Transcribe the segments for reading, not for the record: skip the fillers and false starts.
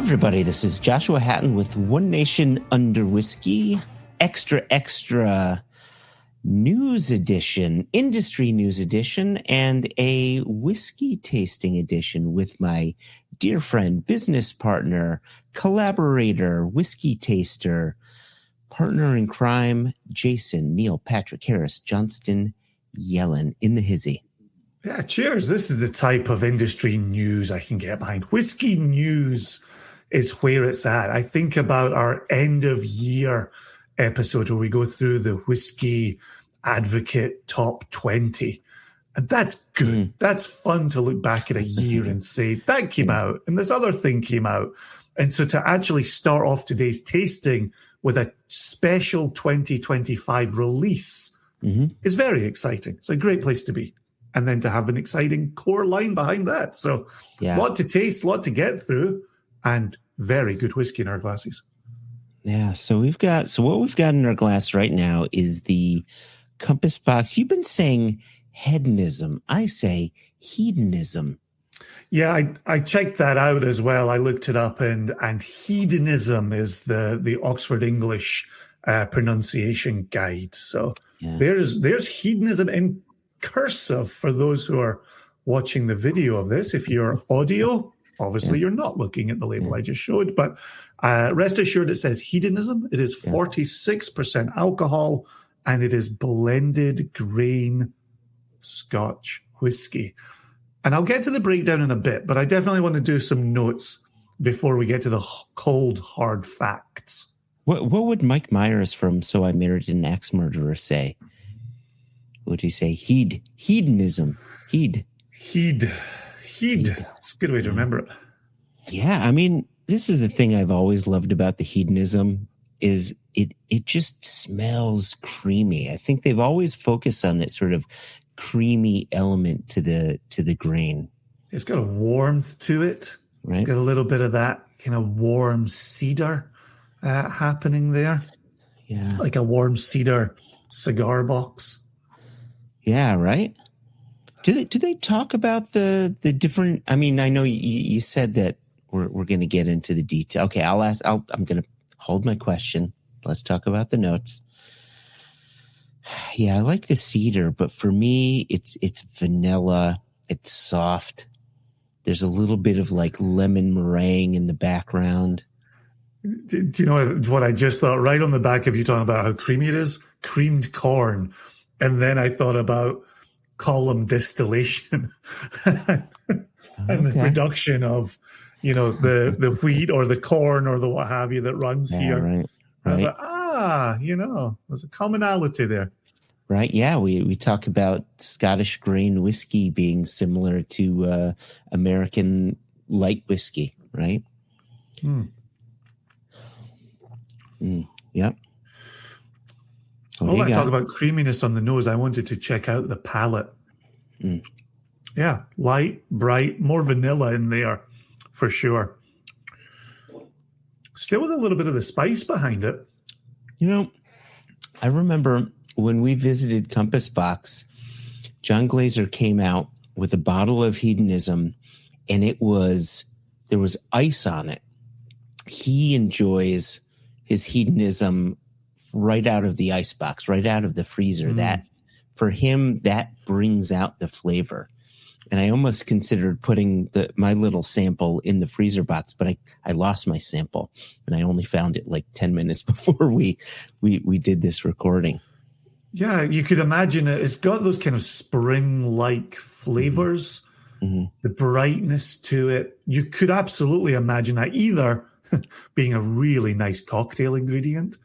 everybody, this is Joshua Hatton with One Nation Under Whiskey, extra news edition, industry news edition, and a whiskey tasting edition with my dear friend, business partner, collaborator, whiskey taster, partner in crime, Jason Neil Patrick Harris Johnston Yellen in the hizzy. Yeah, cheers. This is the type of industry news I can get behind. Whiskey news is where it's at. I think about our end of year episode where we go through the whiskey advocate top 20. And that's good. That's fun to look back at a year and say, that came out and this other thing came out. And so to actually start off today's tasting with a special 2025 release is very exciting. It's a great place to be. And then to have an exciting core line behind that. So a lot to taste, a lot to get through, and very good whiskey in our glasses. Yeah, so what we've got in our glass right now is the Compass Box. You've been saying hedonism. I say hedonism. Yeah, I checked that out as well. I looked it up, and hedonism is the Oxford English pronunciation guide. So there's hedonism in cursive for those who are watching the video of this. If you're audio, obviously you're not looking at the label I just showed, but rest assured it says hedonism. It is 46% alcohol, and it is blended grain Scotch whiskey. And I'll get to the breakdown in a bit, but I definitely want to do some notes before we get to the cold, hard facts. What would Mike Myers from So I Married an Axe Murderer say? What do you say? Hedonism. Heed. It's a good way to remember it. Yeah, I mean, this is the thing I've always loved about the hedonism is it just smells creamy. I think they've always focused on that sort of creamy element to the grain. It's got a warmth to it. Right? It's got a little bit of that kind of warm cedar happening there. Yeah. Like a warm cedar cigar box. Yeah, right. Do they talk about the different? I mean, I know you said that we're going to get into the detail. Okay, I'm going to hold my question. Let's talk about the notes. Yeah, I like the cedar, but for me, it's vanilla. It's soft. There's a little bit of like lemon meringue in the background. Do you know what I just thought? Right on the back of you talking about how creamy it is, creamed corn. And then I thought about column distillation and the production of, the wheat or the corn or the what have you that runs here. Right. I was like, there's a commonality there. Right. Yeah. We talk about Scottish grain whiskey being similar to American light whiskey, right? Yep. All I talk about creaminess on the nose, I wanted to check out the palate. Yeah, light, bright, more vanilla in there for sure. Still with a little bit of the spice behind it. I remember when we visited Compass Box, John Glazer came out with a bottle of hedonism, and there was ice on it. He enjoys his hedonism right out of the ice box, right out of the freezer. That for him, that brings out the flavor. And I almost considered putting my little sample in the freezer box, but I lost my sample, and I only found it like 10 minutes before we did this recording. Yeah, you could imagine it. It's got those kind of spring-like flavors, the brightness to it. You could absolutely imagine that either being a really nice cocktail ingredient,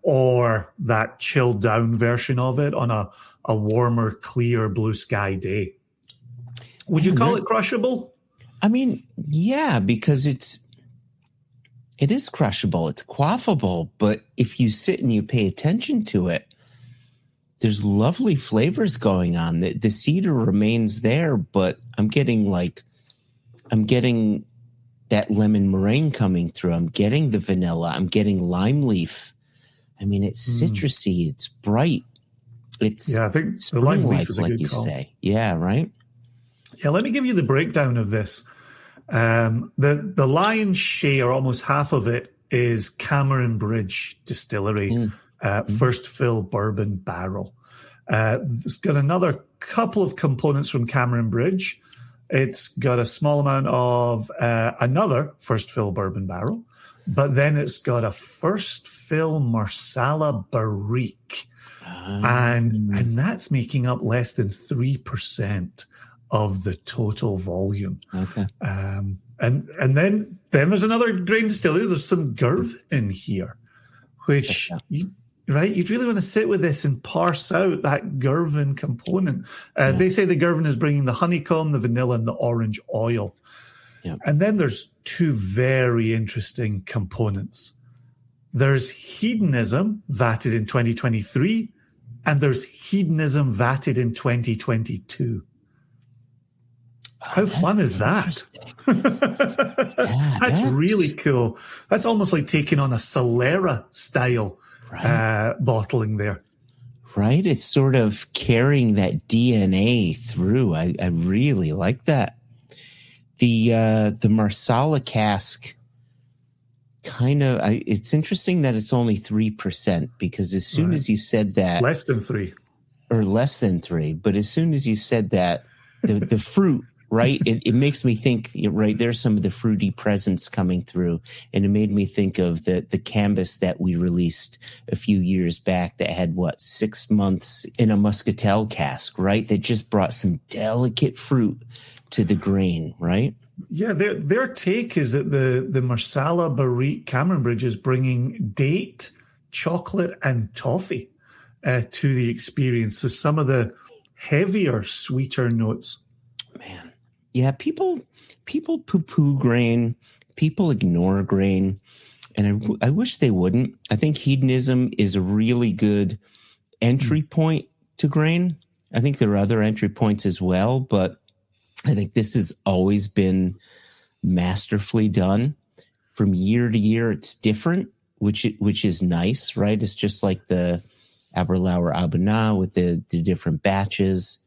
or that chilled down version of it on a warmer, clear blue sky day. Would you call it crushable? I mean, yeah, because it is crushable. It's quaffable, but if you sit and you pay attention to it, there's lovely flavors going on. The cedar remains there, but I'm getting that lemon meringue coming through. I'm getting the vanilla. I'm getting lime leaf. I mean, it's citrusy. It's bright. It's I think the lime leaf is a like good you call. Say. Yeah, right. Yeah, let me give you the breakdown of this. The lion's share, almost half of it, is Cameron Bridge Distillery, first fill bourbon barrel. It's got another couple of components from Cameron Bridge. It's got a small amount of another first fill bourbon barrel, but then it's got a first fill Marsala Barrique, and that's making up less than 3% of the total volume. Okay. And then there's another grain distillery. There's some Girv in here, which you'd really want to sit with this and parse out that Girvan component. They say the Girvan is bringing the honeycomb, the vanilla, and the orange oil. Yeah. And then there's two very interesting components. There's Hedonism, vatted in 2023, and there's Hedonism, vatted in 2022. How fun is that? That's really cool. That's almost like taking on a Solera style bottling there. Right? It's sort of carrying that DNA through. I really like that. The Marsala cask kind of, it's interesting that it's only 3%, because as soon as you said that. Less than 3. Or less than 3. But as soon as you said that, the fruit, right? It makes me think, right, there's some of the fruity presence coming through. And it made me think of the canvas that we released a few years back that had, 6 months in a muscatel cask, right? That just brought some delicate fruit to the grain, right? Yeah, their take is that the Marsala Barrique Cameron Bridge is bringing date, chocolate, and toffee to the experience. So some of the heavier, sweeter notes. Man. Yeah, people poo-poo grain, people ignore grain, and I wish they wouldn't. I think hedonism is a really good entry point to grain. I think there are other entry points as well, but I think this has always been masterfully done. From year to year, it's different, which is nice, right? It's just like the Aberlour Abuna with the different batches.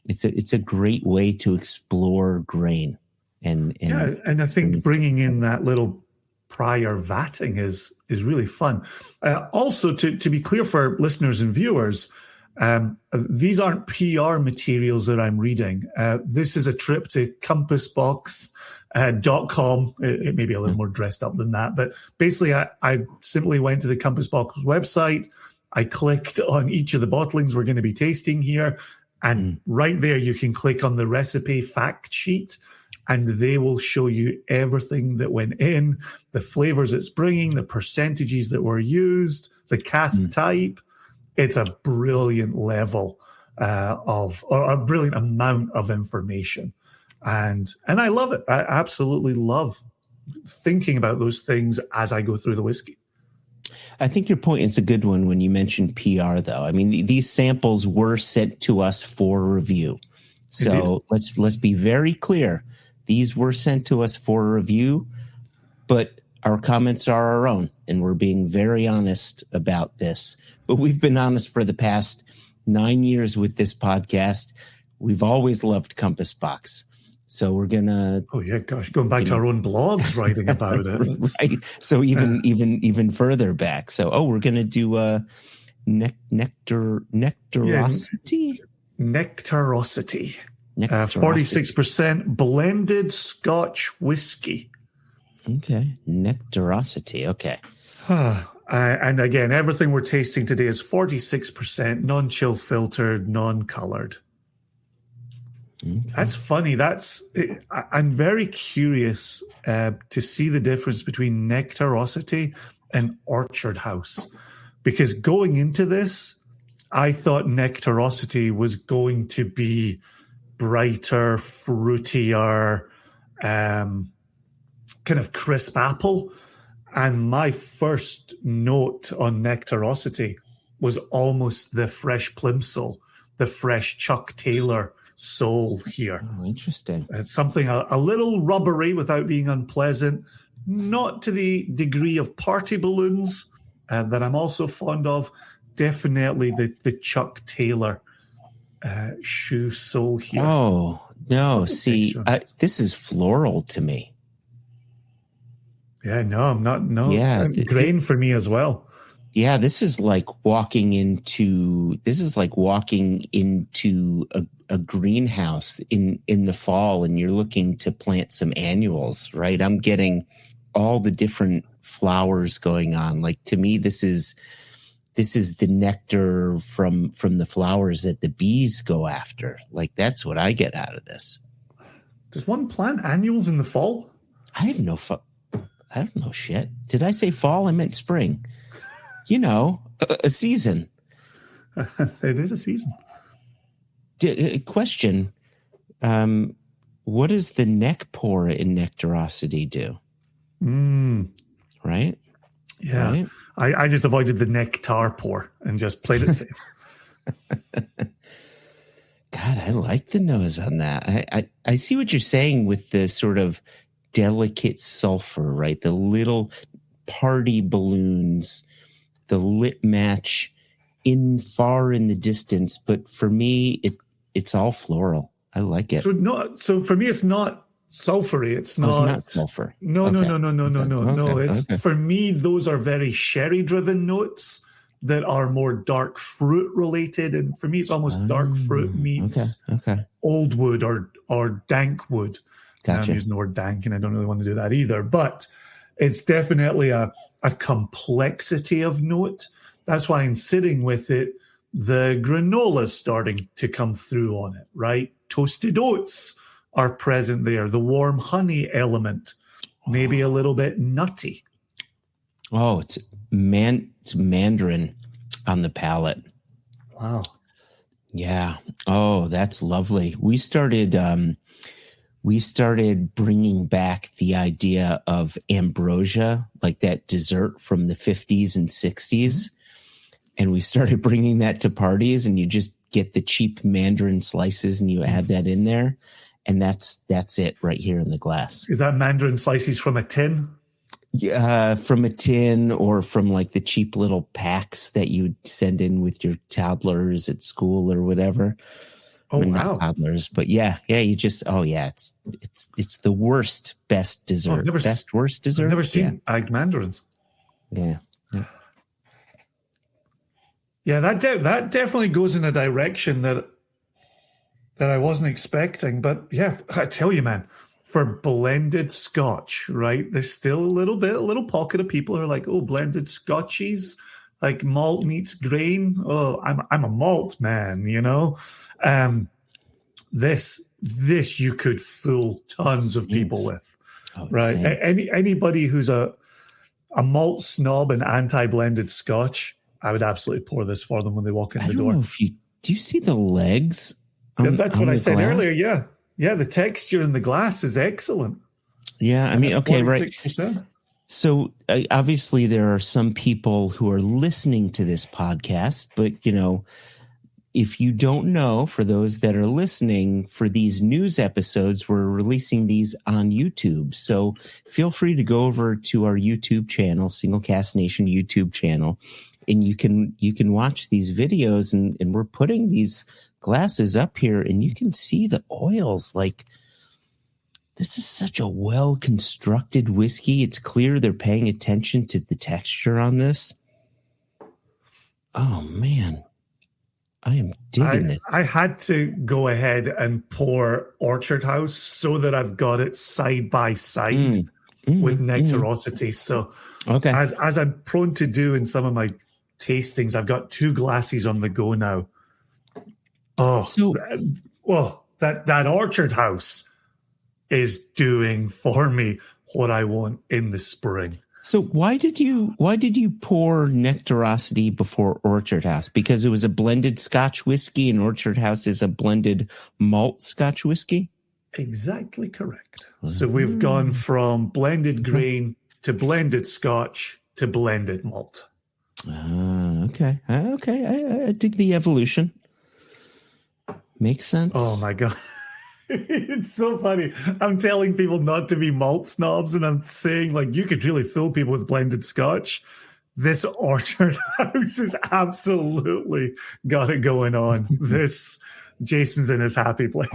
It's a great way to explore grain, and I think bringing in that little prior vatting is really fun. Also, to be clear for listeners and viewers, these aren't PR materials that I'm reading. This is a trip to compassbox.com. It may be a little more dressed up than that, but basically I simply went to the Compass Box website. I clicked on each of the bottlings we're going to be tasting here. And right there, you can click on the recipe fact sheet, and they will show you everything that went in, the flavors it's bringing, the percentages that were used, the cask type. It's a brilliant level or a brilliant amount of information. And I love it. I absolutely love thinking about those things as I go through the whiskey. I think your point is a good one when you mentioned PR, though. I mean, these samples were sent to us for review. So let's be very clear. These were sent to us for review, but our comments are our own, and we're being very honest about this. But we've been honest for the past 9 years with this podcast. We've always loved Compass Box. So we're gonna. Oh yeah, gosh, going back to our own blogs, writing about it, right? So even further back. So we're gonna do nectarosity. Nectarosity. 46% blended Scotch whiskey. Okay, nectarosity. Okay. And again, everything we're tasting today is 46% non-chill filtered, non-colored. Okay. That's funny. I'm very curious to see the difference between Nectarosity and Orchard House, because going into this, I thought Nectarosity was going to be brighter, fruitier, kind of crisp apple. And my first note on Nectarosity was almost the fresh Plimsoll, the fresh Chuck Taylor soul here. Oh, interesting. It's something a little rubbery without being unpleasant, not to the degree of party balloons that I'm also fond of. Definitely the Chuck Taylor shoe soul here. Oh, No, see, this is floral to me. Yeah, no, I'm not. No, yeah, grain for me as well. Yeah, this is like walking into a greenhouse in the fall, and you're looking to plant some annuals, right? I'm getting all the different flowers going on. Like, to me, this is the nectar from the flowers that the bees go after. Like, that's what I get out of this. Does one plant annuals in the fall? I don't know shit. Did I say fall? I meant spring. A season. It is a season. Question. What does the neck pore in nectarosity do? Right? Yeah. Right? I just avoided the nectar pour and just played it safe. God, I like the nose on that. I see what you're saying with the sort of delicate sulfur, right? The little party balloons, the lit match far in the distance. But for me, it's all floral. I like it. So for me, it's not sulfury. It's not sulfur. No. For me, those are very sherry driven notes that are more dark fruit related. And for me, it's almost dark fruit meets old wood or dank wood. Gotcha. I'm using the word dank, and I don't really want to do that either. But it's definitely a complexity of note. That's why in sitting with it, the granola is starting to come through on it, right? Toasted oats are present there. The warm honey element, maybe a little bit nutty. Oh, it's mandarin on the palate. Wow. Yeah. Oh, that's lovely. We started bringing back the idea of ambrosia, like that dessert from the 50s and 60s. And we started bringing that to parties, and you just get the cheap mandarin slices and you add that in there. And that's it right here in the glass. Is that mandarin slices from a tin? Yeah, from a tin, or from like the cheap little packs that you send in with your toddlers at school or whatever. Oh, wow. Not toddlers, but yeah, you just, it's the worst, best dessert. Worst dessert. I've never seen egged mandarins. Yeah. Yeah, that definitely goes in a direction that I wasn't expecting. But yeah, I tell you, man, for blended Scotch, right? There's still a little pocket of people who are like, oh, blended Scotchies, like malt meets grain. Oh, I'm a malt man, This you could fool tons of people with, right? Anybody who's a malt snob and anti-blended Scotch, I would absolutely pour this for them when they walk in the door. Do you see the legs? That's what I said earlier. Yeah. The texture in the glass is excellent. Yeah, I mean, okay, 46%. Right. So obviously there are some people who are listening to this podcast, but if you don't know, for those that are listening, for these news episodes, we're releasing these on YouTube. So feel free to go over to our YouTube channel, Single Cast Nation YouTube channel, and you can watch these videos, and we're putting these glasses up here, and you can see the oils. Like, this is such a well-constructed whiskey. It's clear they're paying attention to the texture on this. Oh, man. I am digging it. I had to go ahead and pour Orchard House so that I've got it side by side with Nectarosity. So as I'm prone to do in some of my tastings, I've got two glasses on the go now. That Orchard House is doing for me what I want in the spring. So why did you pour Nectarosity before Orchard House? Because it was a blended Scotch whiskey, and Orchard House is a blended malt Scotch whiskey? Exactly correct. So we've gone from blended grain to blended Scotch to blended malt. Okay. I dig the evolution. Makes sense. Oh my God. It's so funny. I'm telling people not to be malt snobs, and I'm saying, like, you could really fool people with blended Scotch. This Orchard House has absolutely got it going on. This Jason's in his happy place.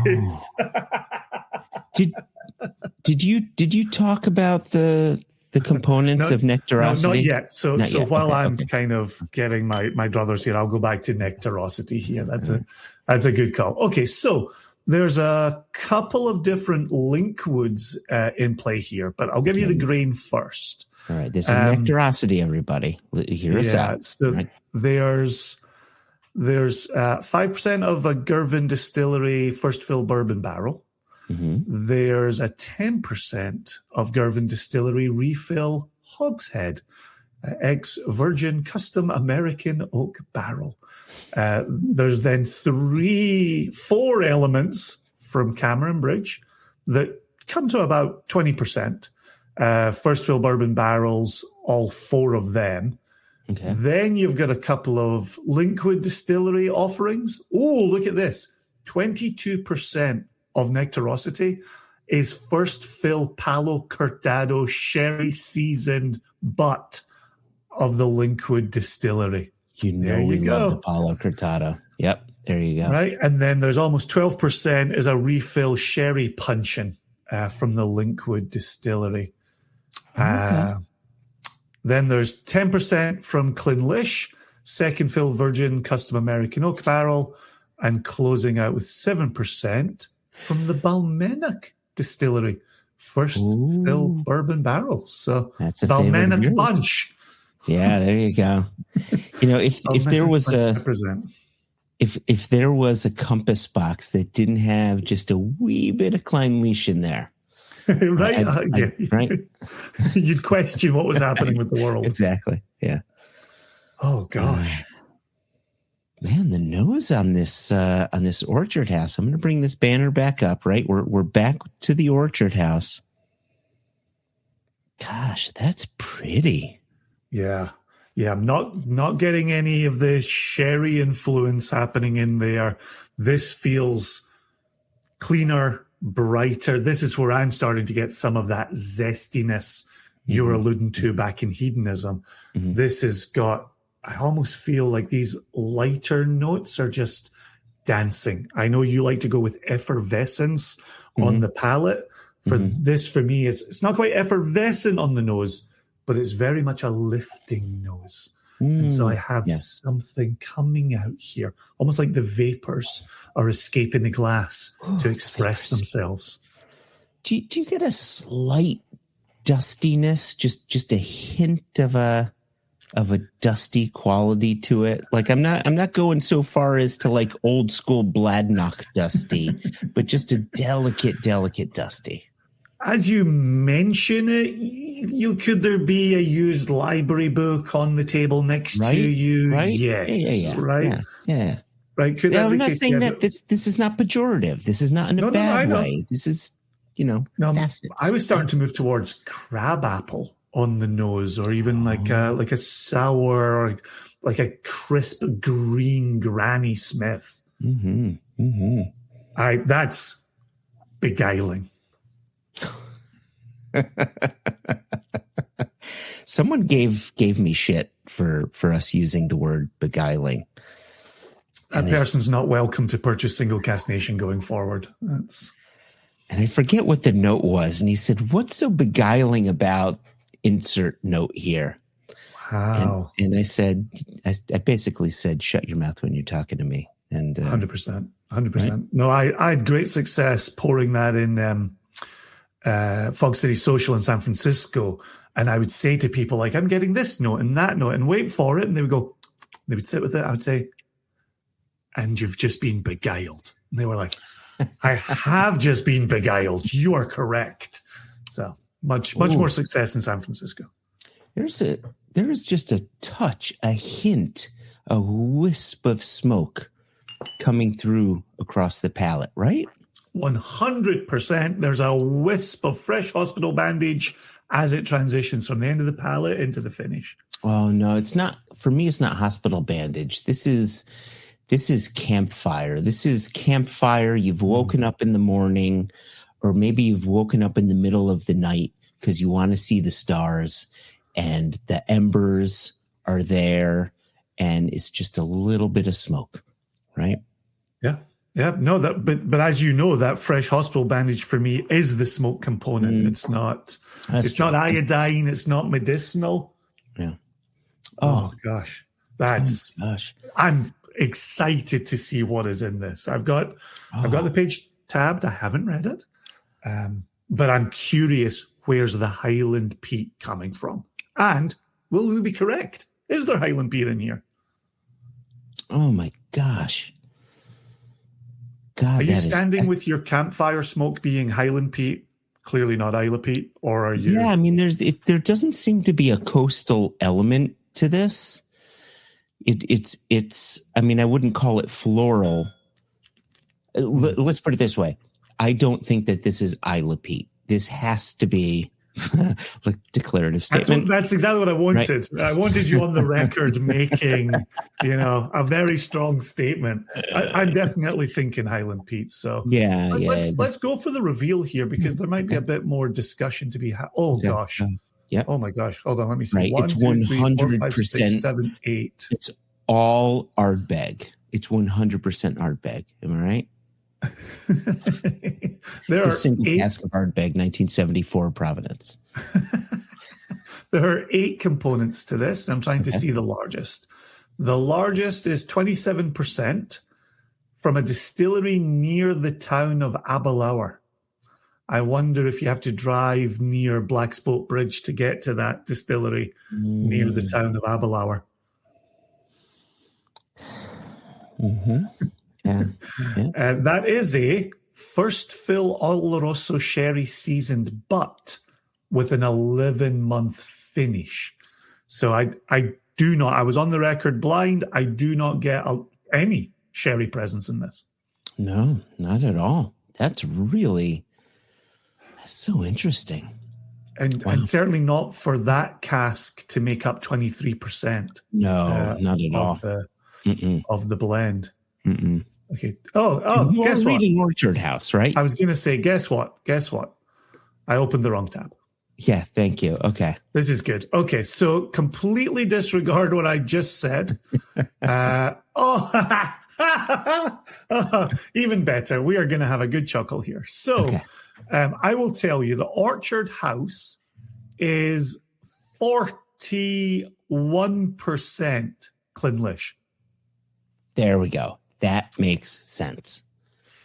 Did you talk about the components of nectarosity? No, not yet. So while I'm okay. kind of getting my druthers here, I'll go back to nectarosity here. That's a good call. Okay, so there's a couple of different linkwoods in play here, but I'll give you the grain first. All right, this is nectarosity, everybody. Hear us out. So right? There's 5% of a Girvan Distillery first fill bourbon barrel. Mm-hmm. There's a 10% of Girvan Distillery refill hogshead, ex-virgin custom American oak barrel. There's then 4 elements from Cameron Bridge that come to about 20%. First fill bourbon barrels, all 4 of them. Okay. Then you've got a couple of Linkwood Distillery offerings. Oh, look at this. 22% of nectarosity is first fill Palo Cortado sherry seasoned butt of the Linkwood Distillery. We love the Palo Cortado. Yep, there you go. Right, and then there's almost 12% is a refill sherry puncheon from the Linkwood Distillery. Okay. Then there's 10% from Clinlish, second fill virgin custom American oak barrel, and closing out with 7% from the Balmenic Distillery, first fill bourbon barrels. So that's a Balmenic bunch. Yeah, there you go. If there was if there was a compass box that didn't have just a wee bit of Clinlish in there, right? Right. You'd question what was happening with the world. Exactly. Yeah. Oh gosh. Man, the nose on this orchard house. I'm going to bring this banner back up. Right, we're back to the orchard house. Gosh, that's pretty. Yeah. I'm not getting any of the sherry influence happening in there. This feels cleaner, brighter. This is where I'm starting to get some of that zestiness you were alluding to back in Hedonism. Mm-hmm. This has got. I almost feel like these lighter notes are just dancing. I know you like to go with effervescence on the palate. For this, for me, it's not quite effervescent on the nose, but it's very much a lifting nose. And so I have something coming out here, almost like the vapors are escaping the glass to express themselves. Do you get a slight dustiness, just a hint of a dusty quality to it? Like I'm not going so far as to like old school Bladnock dusty, but just a delicate dusty. As you mention it, could there be a used library book on the table next to you? Right? Yes. Yeah. Right? Yeah. Right. Could I'm not saying that this is not pejorative. This is not in a bad way. This is, facets. I was starting to move towards crabapple on the nose, or even like a sour, or like a crisp green Granny Smith. That's beguiling. Someone gave me shit for us using the word beguiling. That person's not welcome to purchase Single Cask Nation going forward. And I forget what the note was, and he said, "What's so beguiling about insert note here?" Wow. And I said, I basically said, "Shut your mouth when you're talking to me." And 100%. Right? No, I had great success pouring that in Fog City Social in San Francisco, and I would say to people like, "I'm getting this note and that note," and wait for it, and they would sit with it. I would say, "And you've just been beguiled," and they were like, "I have just been beguiled. You are correct." So much more success in San Francisco. There's just a touch, a hint, a wisp of smoke coming through across the palate, right? 100%. There's a wisp of fresh hospital bandage as it transitions from the end of the palate into the finish. Oh no, it's not. For me, it's not hospital bandage. This is campfire. This is campfire. You've woken up in the morning, or maybe you've woken up in the middle of the night because you want to see the stars, and the embers are there, and it's just a little bit of smoke, right? Yeah. Yeah, no, but as you know, that fresh hospital bandage for me is the smoke component. It's not not iodine, it's not medicinal. Yeah. Oh gosh. I'm excited to see what is in this. I've got the page tabbed. I haven't read it. But I'm curious, where's the Highland peat coming from? And will we be correct? Is there Highland peat in here? Oh my gosh. God, are you standing with your campfire smoke being Highland peat, clearly not Isla peat, or are you? Yeah, I mean, there doesn't seem to be a coastal element to this. It's. I mean, I wouldn't call it floral. Let's put it this way: I don't think that this is Isla peat. This has to be like declarative statement. That's exactly what I wanted. Right. I wanted you on the record making, a very strong statement. I'm definitely thinking Highland peat. So let's go for the reveal here, because there might be a bit more discussion to be had. Oh gosh. Yeah. Oh my gosh. Hold on. Let me see. Right. 1, it's 2, 3, 4, 5, 100%. 6, 7, 8. It's all Ardbeg. It's 100% Ardbeg. Am I right? There are single cask of Ardbeg, 1974 Providence. There are 8 components to this. I'm trying to see the largest. The largest is 27% from a distillery near the town of Aberlour. I wonder if you have to drive near Blackspoke Bridge to get to that distillery near the town of Aberlour. Mm-hmm. Yeah. That is a first fill Oloroso sherry seasoned, but with an 11-month finish. So I do not. I was on the record blind. I do not get any sherry presence in this. No, not at all. That's so interesting. And certainly not for that cask to make up 23%. No, not at all. Of the blend. Mm-mm. Okay. Oh, guess what? You're reading Orchard House, right? I was going to say, guess what? I opened the wrong tab. Yeah, thank you. Okay. This is good. Okay, so completely disregard what I just said. Even better. We are going to have a good chuckle here. So I will tell you the Orchard House is 41% Clynlish. There we go. That makes sense.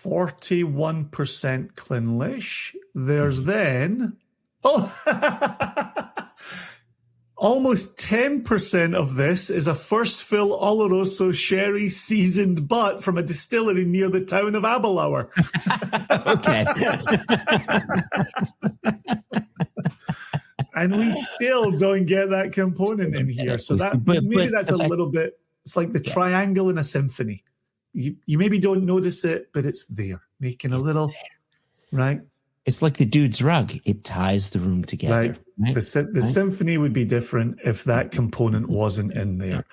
41% Clynlish. There's then almost 10% of this is a first fill Oloroso sherry seasoned butt from a distillery near the town of Aberlour. Okay. And we still don't get that component in here. So that's a little bit, it's like the triangle in a symphony. You maybe don't notice it, but it's there, making a little, right? It's like the dude's rug. It ties the room together. Right. The symphony would be different if that component wasn't in there.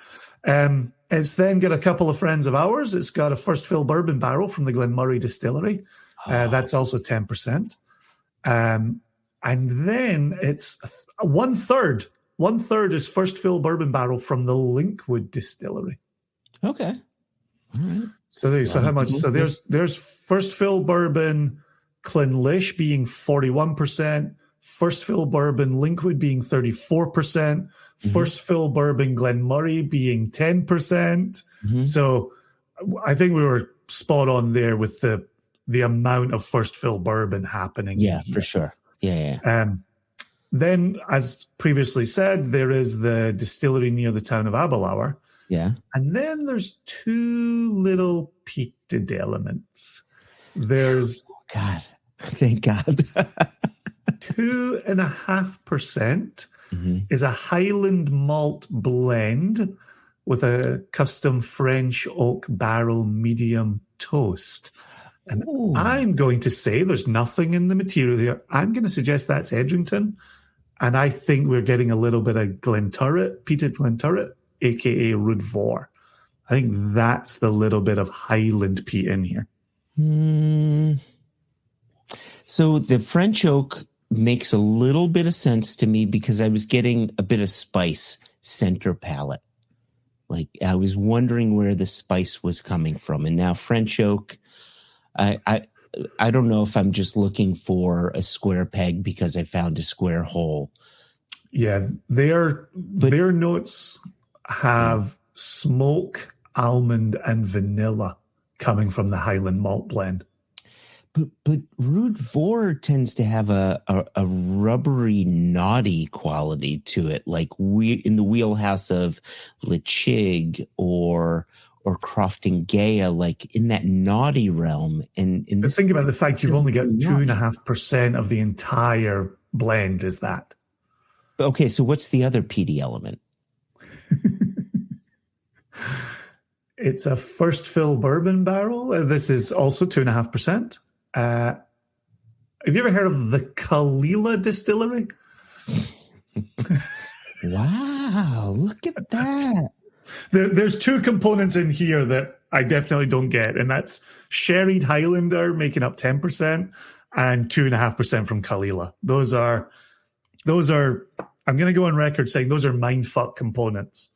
It's then got a couple of friends of ours. It's got a first fill bourbon barrel from the Glenmurray distillery. That's also 10%. And then it's 1/3. 1/3 is first fill bourbon barrel from the Linkwood distillery. Okay. All right. So how much? So there's first fill bourbon Clynlish being 41%, first fill bourbon Linkwood being 34%, first fill bourbon Glenmurray being 10%. So I think we were spot on there with the amount of first fill bourbon happening. Yeah, for sure. Yeah. Then, as previously said, there is the distillery near the town of Aberlour. Yeah. And then there's 2 little peated elements. There's thank God. 2.5% is a Highland malt blend with a custom French oak barrel medium toast. And I'm going to say there's nothing in the material here. I'm going to suggest that's Edrington. And I think we're getting a little bit of Glenturret, peated Glenturret, a.k.a. Rudvor. I think that's the little bit of Highland peat in here. So the French oak makes a little bit of sense to me because I was getting a bit of spice center palate. Like I was wondering where the spice was coming from. And now French oak, I don't know if I'm just looking for a square peg because I found a square hole. Yeah, their notes have smoke, almond, and vanilla coming from the Highland malt blend. But Rude Vor tends to have a rubbery, naughty quality to it, like in the wheelhouse of Lechig or Crofton Gaia, like in that naughty realm. And think about the fact you've only got 2.5% of the entire blend. Is that okay? So what's the other peaty element? It's a first fill bourbon barrel. This is also 2.5%. Have you ever heard of the Kalila distillery? Wow, look at that. There's two components in here that I definitely don't get, and that's sherried Highlander making up 10% and 2.5% from Kalila. Those are I'm going to go on record saying those are mindfuck components.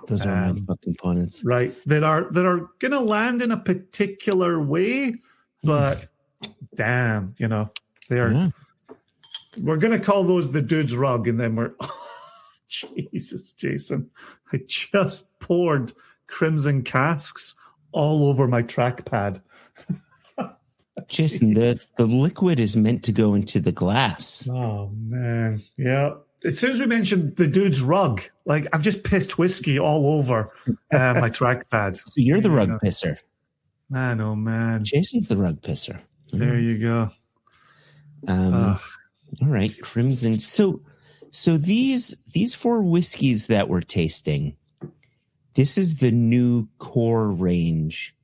Those are mindfuck components. Right. That are going to land in a particular way, but damn, we're going to call those the dude's rug, and then we're, Jesus, Jason, I just poured Crimson Casks all over my trackpad. Jason, the liquid is meant to go into the glass. Oh, man. Yeah. As soon as we mentioned the dude's rug, like I've just pissed whiskey all over my trackpad. So you're the rug pisser. Man, oh, man. Jason's the rug pisser. There you go. All right, Crimson. So these four whiskeys that we're tasting, this is the new core range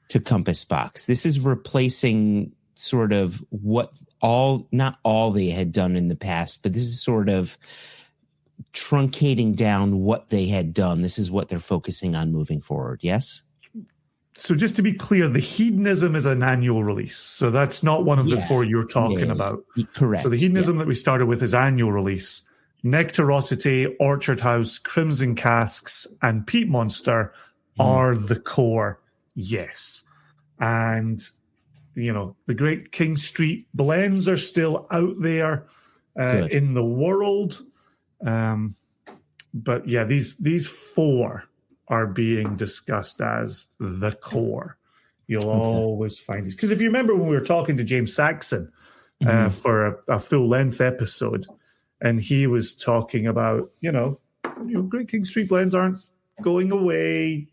to Compass Box. This is replacing sort of not all they had done in the past, but this is sort of truncating down what they had done. This is what they're focusing on moving forward. Yes? So just to be clear, the Hedonism is an annual release. So that's not one of the four you're talking about. Correct. So the Hedonism that we started with is annual release. Nectarosity, Orchard House, Crimson Casks, and Peat Monster are the core. Yes. And, the Great King Street blends are still out there in the world. But yeah, these four are being discussed as the core. You'll always find these. Because if you remember when we were talking to James Saxon for a full-length episode, and he was talking about, Great King Street blends aren't going away.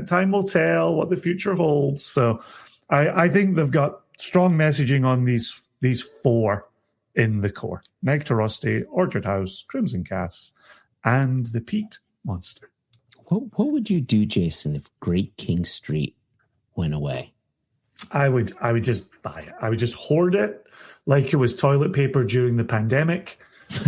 Time will tell what the future holds. So I think they've got strong messaging on these four in the core. Nectarosity, Orchard House, Crimson Casks, and the Peat Monster. What would you do, Jason, if Great King Street went away? I would just buy it. I would just hoard it like it was toilet paper during the pandemic.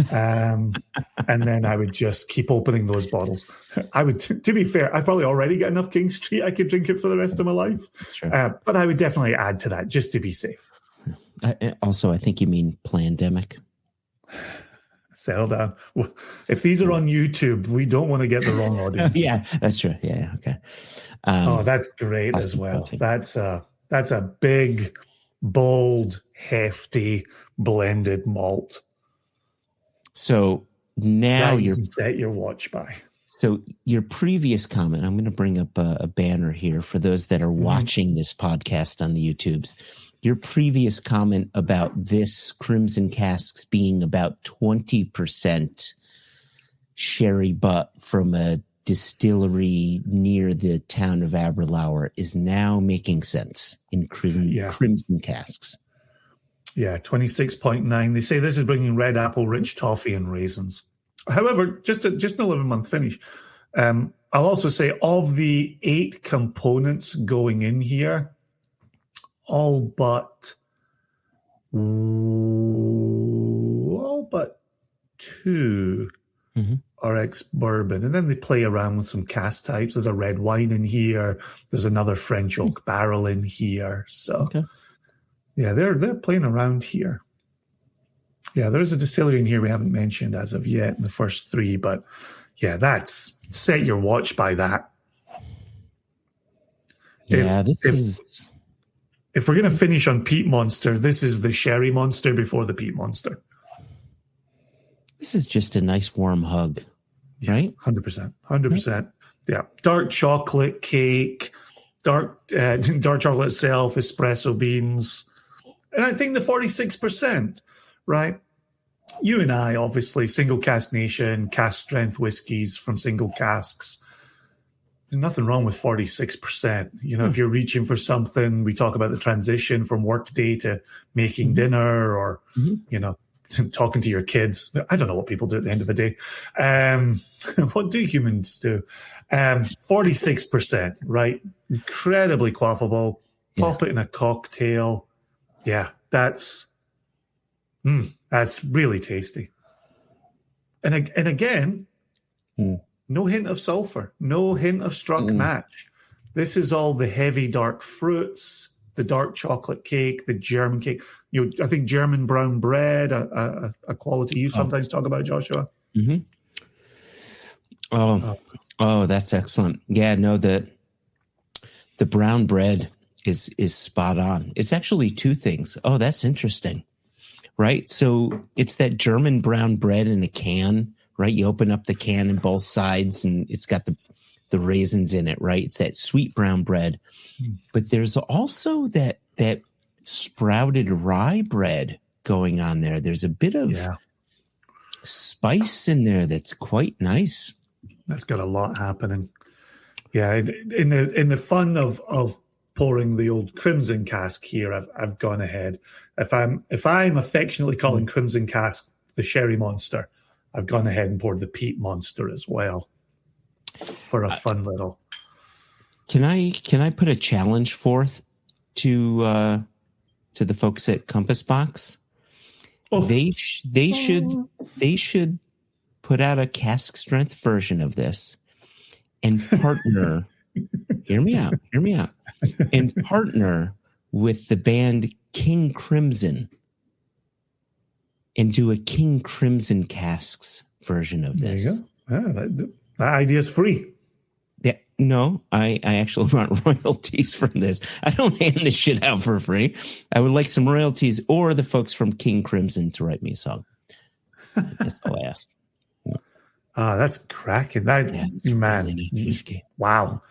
And then I would just keep opening those bottles. I would, to be fair, I probably already got enough King Street. I could drink it for the rest of my life. That's true. But I would definitely add to that just to be safe. I think you mean plandemic. Settle down. If these are on YouTube, we don't want to get the wrong audience. Yeah, that's true. Yeah, okay. That's great as well. That's a big, bold, hefty, blended malt. So now you can set your watch by. So your previous comment, I'm going to bring up a banner here for those that are watching this podcast on the YouTubes. Your previous comment about this Crimson Casks being about 20% sherry butt from a distillery near the town of Aberlour is now making sense in Crimson Casks. Yeah, 26.9. They say this is bringing red apple, rich toffee, and raisins. However, just an 11-month finish. I'll also say of the 8 components going in here, all but 2 are ex-bourbon. And then they play around with some cask types. There's a red wine in here. There's another French oak barrel in here. So, yeah, they're playing around here. Yeah, there's a distillery in here we haven't mentioned as of yet in the first 3, but Yeah, that's set your watch by that. Yeah, If we're going to finish on Peat Monster, this is the Sherry Monster before the Peat Monster. This is just a nice warm hug, right? 100%. 100%. Yeah. Dark chocolate cake, dark chocolate itself, espresso beans. And I think the 46%, right? You and I, obviously, single cask nation, cask strength whiskies from single casks. There's nothing wrong with 46%. You know, if you're reaching for something, we talk about the transition from work day to making dinner or, you know, talking to your kids. I don't know what people do at the end of the day. What do humans do? 46%, right? Incredibly quaffable. Pop it in a cocktail. Yeah, that's really tasty. And again, no hint of sulfur, no hint of struck match. This is all the heavy dark fruits, the dark chocolate cake, the German cake. You know, I think German brown bread, a quality you sometimes talk about, Joshua. Oh, that's excellent. Yeah, no, the brown bread is spot on. It's actually two things. Oh, that's interesting. Right? So it's that German brown bread in a can, right? You open up the can in both sides and it's got the raisins in it, right? It's that sweet brown bread. But there's also that sprouted rye bread going on there. There's a bit of spice in there that's quite nice. That's got a lot happening. Yeah, in the fun of pouring the old Crimson Cask here, I've gone ahead. If I'm affectionately calling Crimson Cask the Sherry Monster, I've gone ahead and poured the Peat Monster as well for a fun little. Can I put a challenge forth to the folks at Compass Box? Oh. They should put out a cask strength version of this and partner. Hear me out, and partner with the band King Crimson and do a King Crimson casks version of this. There you go. Yeah, that idea is free. Yeah, no, I actually want royalties from this. I don't hand this shit out for free. I would like some royalties or the folks from King Crimson to write me a song. That's all I ask. That's cracking. Really whiskey. Wow.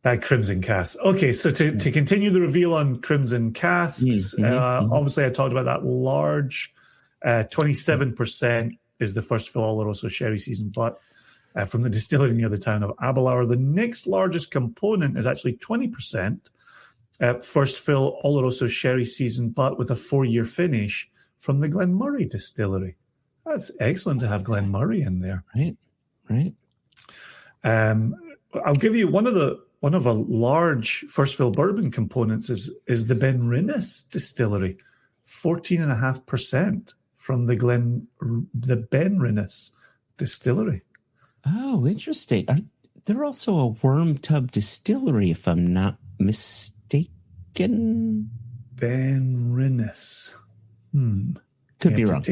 That Crimson Cask. Okay, so to continue the reveal on Crimson Casks, obviously I talked about that large 27% is the first fill Oloroso sherry season butt from the distillery near the town of Abelauer. The next largest component is actually 20% first fill Oloroso sherry season butt with a 4-year finish from the Glenmurray distillery. That's excellent to have Glenmurray in there. Right. I'll give you one of a large first fill bourbon components is the Benrinnes distillery, 14.5% from the Benrinnes distillery. Oh, interesting. They're also a worm tub distillery, if I'm not mistaken. Benrinnes. Could be wrong.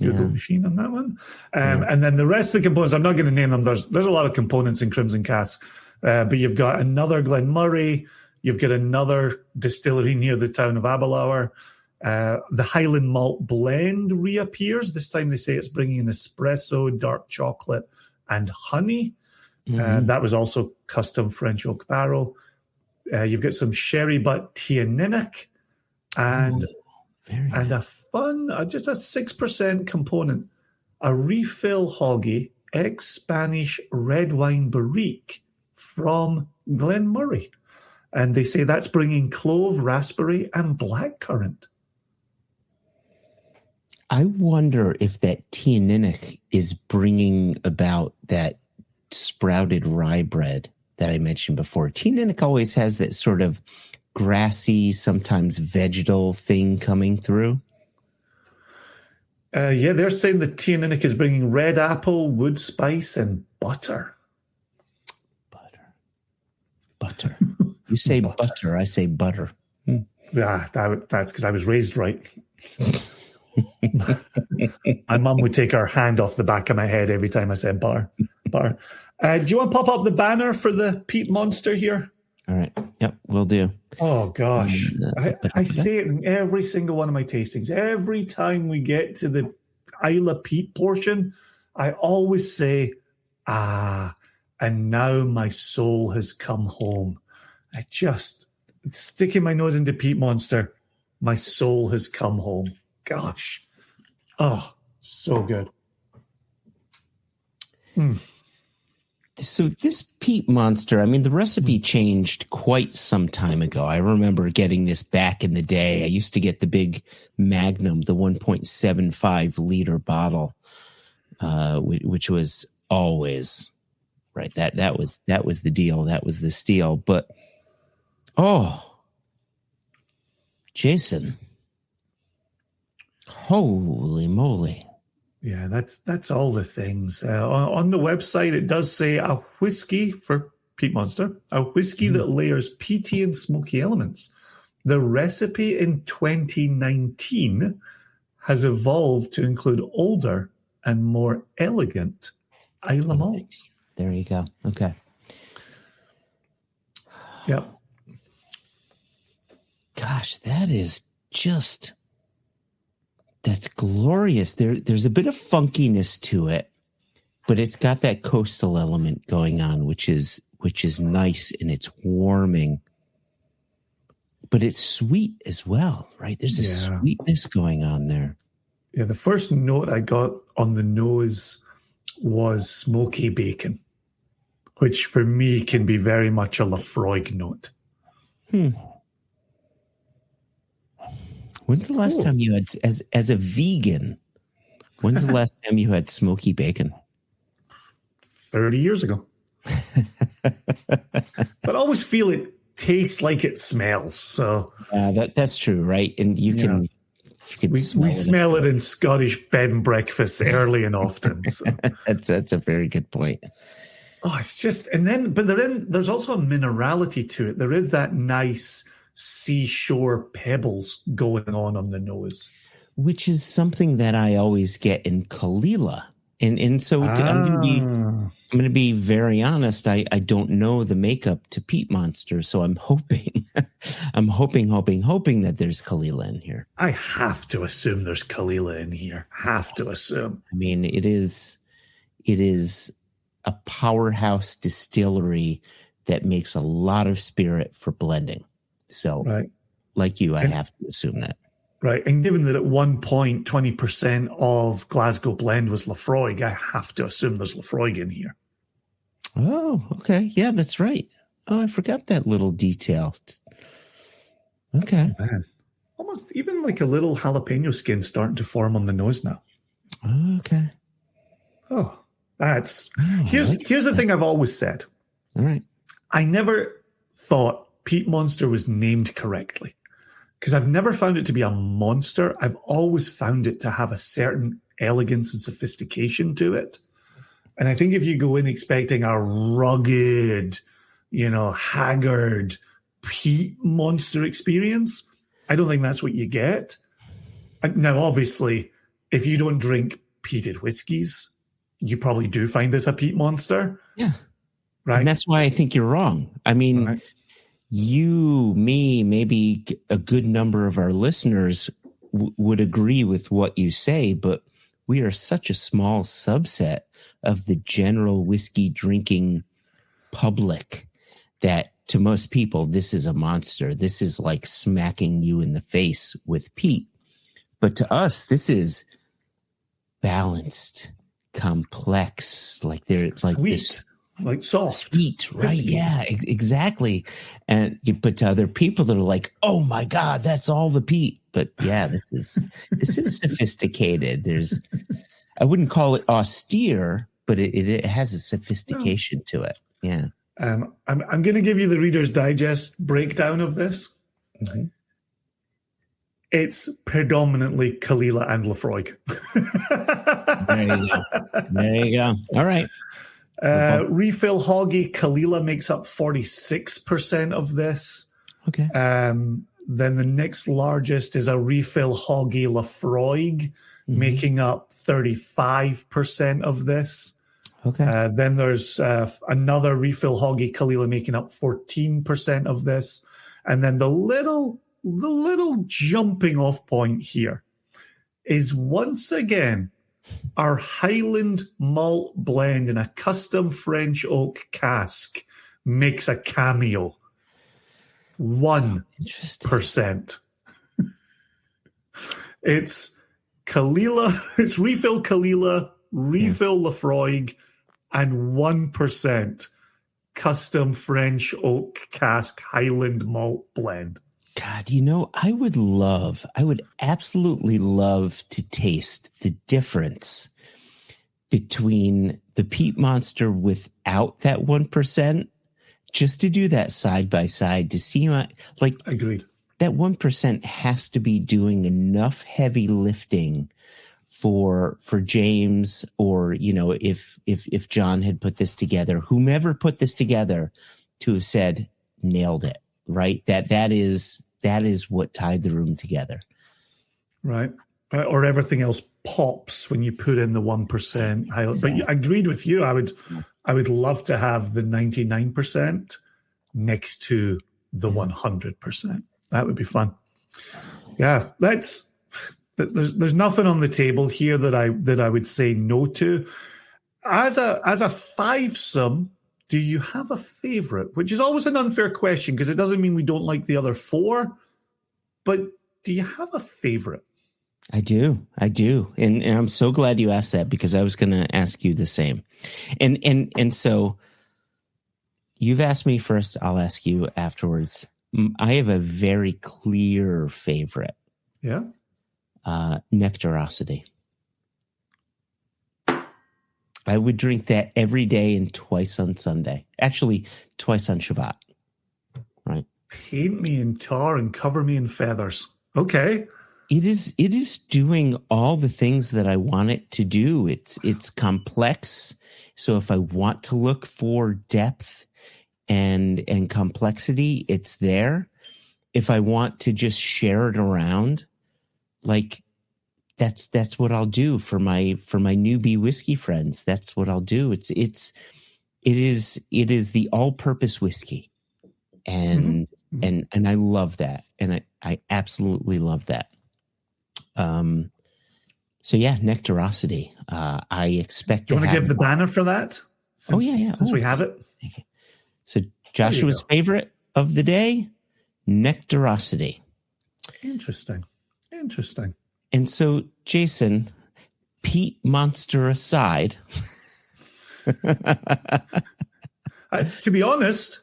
Google machine on that one. And then the rest of the components, I'm not going to name them. There's a lot of components in Crimson Cask, but you've got another Glenmurray, you've got another distillery near the town of Abelauer. The Highland Malt Blend reappears. This time they say it's bringing in espresso, dark chocolate, and honey. That was also custom French oak barrel. You've got some sherry butt Tianinic and a fun, just a 6% component, a refill hoggy ex-Spanish red wine barrique from Glenmurray. And they say that's bringing clove, raspberry, and blackcurrant. I wonder if that Tianinic is bringing about that sprouted rye bread that I mentioned before. Tianinic always has that sort of grassy, sometimes vegetal thing coming through. They're saying the Tianinic is bringing red apple, wood spice, and butter. Butter. You say butter, I say butter. Yeah, that's because I was raised right. My mum would take her hand off the back of my head every time I said bar. Do you want to pop up the banner for the Peat Monster here? All right. Yep, will do. Oh, gosh. I say it in every single one of my tastings. Every time we get to the Isla Peat portion, I always say, and now my soul has come home. I just, sticking my nose into Peat Monster, my soul has come home. Gosh. Oh, so good. So this Peat Monster, I mean, the recipe changed quite some time ago. I remember getting this back in the day. I used to get the big Magnum, the 1.75 liter bottle, which was always right. That was the deal. That was the steal. But Jason, holy moly! Yeah, that's all the things. On the website, it does say a whiskey for Peat Monster, a whiskey that layers peaty and smoky elements. The recipe in 2019 has evolved to include older and more elegant Islay malts. There you go. Okay. Yep. Gosh, that is just... That's glorious. There's a bit of funkiness to it, but it's got that coastal element going on, which is nice, and it's warming. But it's sweet as well, right? There's a sweetness going on there. Yeah, the first note I got on the nose was smoky bacon, which for me can be very much a Lafroig note. When's the last time you had, as a vegan, when's the last time you had smoky bacon? 30 years ago. But I always feel it tastes like it smells. So that's true, right? And you can we smell it in Scottish bed and breakfasts early and often. So. That's a very good point. Oh, it's just, but there's also a minerality to it. There is that nice seashore pebbles going on the nose, which is something that I always get in Caol Ila. And so I'm going to be very honest. I don't know the makeup to Peat Monster, so I'm hoping that there's Caol Ila in here. I have to assume there's Caol Ila in here. Have to assume. I mean, it is a powerhouse distillery that makes a lot of spirit for blending. So, like you, I have to assume that. Right. And given that at one point, 20% of Glasgow Blend was Lafroig, I have to assume there's Lafroig in here. Oh, okay. Yeah, that's right. Oh, I forgot that little detail. Okay. Oh, man. Almost even like a little jalapeno skin starting to form on the nose now. Okay. Oh, here's the thing I've always said. All right. I never thought Peat Monster was named correctly, because I've never found it to be a monster. I've always found it to have a certain elegance and sophistication to it. And I think if you go in expecting a rugged, haggard peat monster experience, I don't think that's what you get. Now, obviously, if you don't drink peated whiskies, you probably do find this a peat monster. Yeah. Right. And that's why I think you're wrong. I mean, you, me, maybe a good number of our listeners would agree with what you say, but we are such a small subset of the general whiskey drinking public that to most people, this is a monster. This is like smacking you in the face with peat. But to us, this is balanced, complex, like it's like sweet. This. Like soft. Sweet, right? Yeah, exactly. But to other people that are like, oh my God, that's all the peat. But yeah, this is sophisticated. I wouldn't call it austere, but it has a sophistication to it. Yeah. I'm going to give you the Reader's Digest breakdown of this. Mm-hmm. It's predominantly Caol Ila and Lafroig. There you go. All right. Refill Hoggy, Caol Ila makes up 46% of this. Okay. Then the next largest is a refill Hoggy Lafroig, making up 35% of this. Okay. Then there's another refill Hoggy Kalila making up 14% of this. And then the little jumping off point here is once again our Highland malt blend in a custom French oak cask makes a cameo. 1%. It's Kalila, it's refill Kalila, refill Lafroig, and 1% custom French oak cask Highland malt blend. God, I would absolutely love to taste the difference between the Peat Monster without that 1%, just to do that side by side to see Agreed. That 1% has to be doing enough heavy lifting for James, or if John had put this together, whomever put this together, to have said nailed it, right? That is what tied the room together, right? Or everything else pops when you put in the 1%. But I agreed with you. I would love to have the 99% next to the 100%. That would be fun. Yeah, there's nothing on the table here that I would say no to. As a fivesome, do you have a favorite? Which is always an unfair question because it doesn't mean we don't like the other four. But do you have a favorite? I do. And I'm so glad you asked that, because I was going to ask you the same. And so you've asked me first, I'll ask you afterwards. I have a very clear favorite. Yeah. Nectarosity. I would drink that every day and twice on Sunday. Actually, twice on Shabbat. Right. Paint me in tar and cover me in feathers. Okay. It is doing all the things that I want it to do. It's complex. So if I want to look for depth and complexity, it's there. If I want to just share it around, that's what I'll do for my newbie whiskey friends. That's what I'll do. It is the all-purpose whiskey. And I love that. And I absolutely love that. So yeah, Nectarosity. I expect to. Do you want to give the banner for that? Since we have it. Okay. So Joshua's favorite of the day, Nectarosity. Interesting. And so, Jason, Peat Monster aside, to be honest,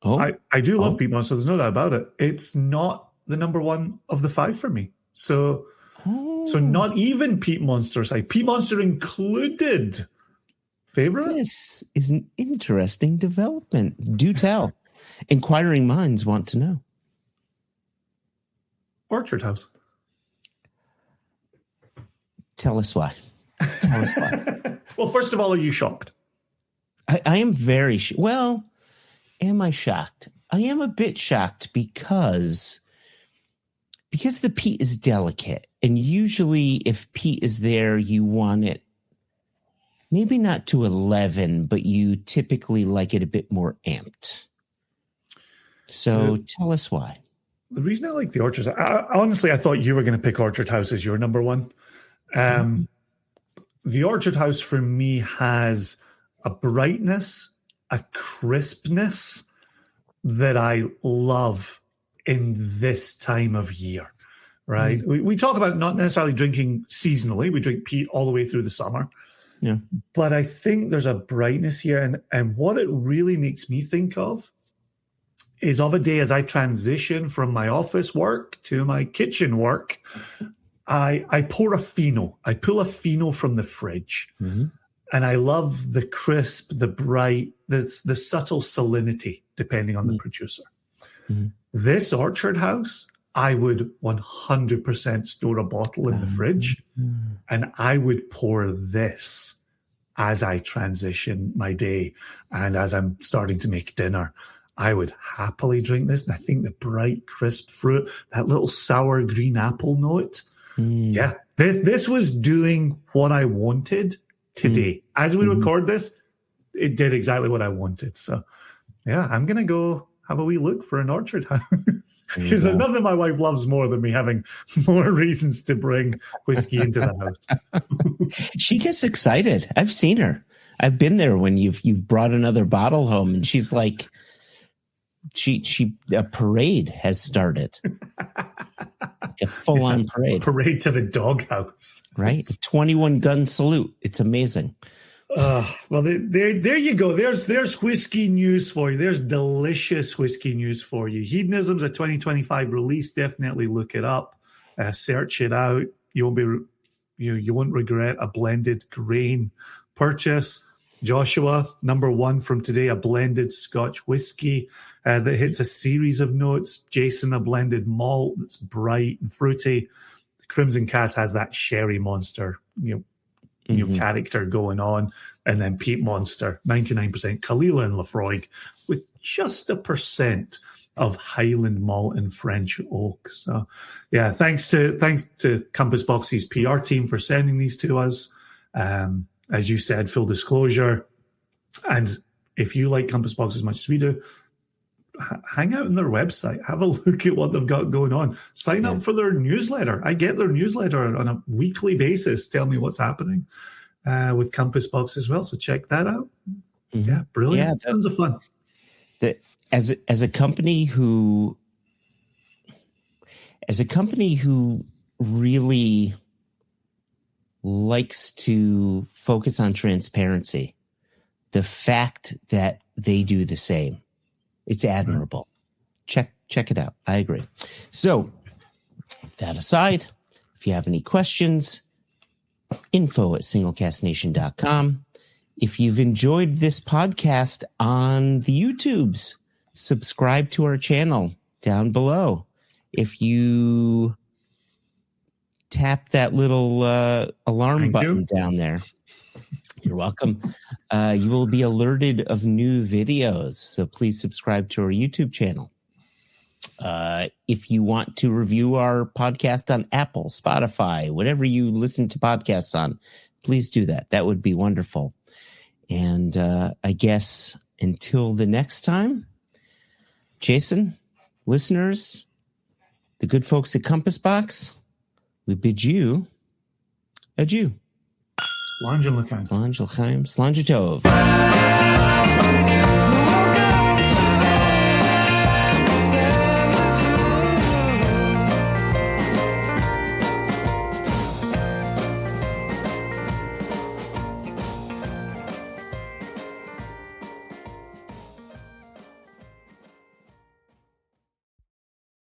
I do love Peat Monster. There's no doubt about it. It's not the number one of the five for me. So not even Peat Monster aside. Peat Monster included. Favorite? This is an interesting development. Do tell. Inquiring minds want to know. Orchard House. Tell us why. Well, first of all, are you shocked? I am very well, am I shocked? I am a bit shocked because the peat is delicate. And usually if peat is there, you want it maybe not to 11, but you typically like it a bit more amped. So tell us why. The reason I like the Orchard House, honestly, I thought you were going to pick Orchard House as your number one. The Orchard House for me has a brightness, a crispness that I love in this time of year, right? We talk about not necessarily drinking seasonally. We drink peat all the way through the summer. Yeah. But I think there's a brightness here. And what it really makes me think of is of a day as I transition from my office work to my kitchen work, I pour a Fino. I pull a Fino from the fridge. Mm-hmm. And I love the crisp, the bright, the subtle salinity, depending on the producer. Mm-hmm. This Orchard House, I would 100% store a bottle in the fridge, and I would pour this as I transition my day and as I'm starting to make dinner. I would happily drink this. And I think the bright, crisp fruit, that little sour green apple note. Yeah, this was doing what I wanted today. As we record this, it did exactly what I wanted. So, yeah, I'm going to go have a wee look for an orchard house. Because there's nothing my wife loves more than me having more reasons to bring whiskey into the house. She gets excited. I've seen her. I've been there when you've brought another bottle home, and she's like, a parade has started. Like a full-on parade. Parade to the doghouse. Right? 21 gun salute. It's amazing. Well, there you go. There's whiskey news for you. There's delicious whiskey news for you. Hedonism's a 2025 release. Definitely look it up. Search it out. You won't regret a blended grain purchase. Joshua, number 1 from today, a blended Scotch whiskey that hits a series of notes. Jason, a blended malt that's bright and fruity. The Crimson Cask has that sherry monster, character going on. And then Peat Monster, 99% Caol and Lafroig, with just 1% of Highland malt and French oak. So, yeah, thanks to Compass Box's PR team for sending these to us. As you said, full disclosure. And if you like Compass Box as much as we do, hang out on their website. Have a look at what they've got going on. Sign up for their newsletter. I get their newsletter on a weekly basis. Tell me what's happening with Compass Box as well. So check that out. Yeah, brilliant. Tons of fun. As a company who really likes to focus on transparency, the fact that they do the same, it's admirable. Check it out. I agree. So that aside, if you have any questions, info@singlecastnation.com. If you've enjoyed this podcast on the YouTubes, subscribe to our channel down below. If you tap that little alarm button down there, you're welcome. You will be alerted of new videos. So please subscribe to our YouTube channel. If you want to review our podcast on Apple, Spotify, whatever you listen to podcasts on, please do that. That would be wonderful. And I guess until the next time, Jason, listeners, the good folks at Compass Box, we bid you adieu. Slàinte l'chaim. Slàinte l'chaim. Slàinte tov.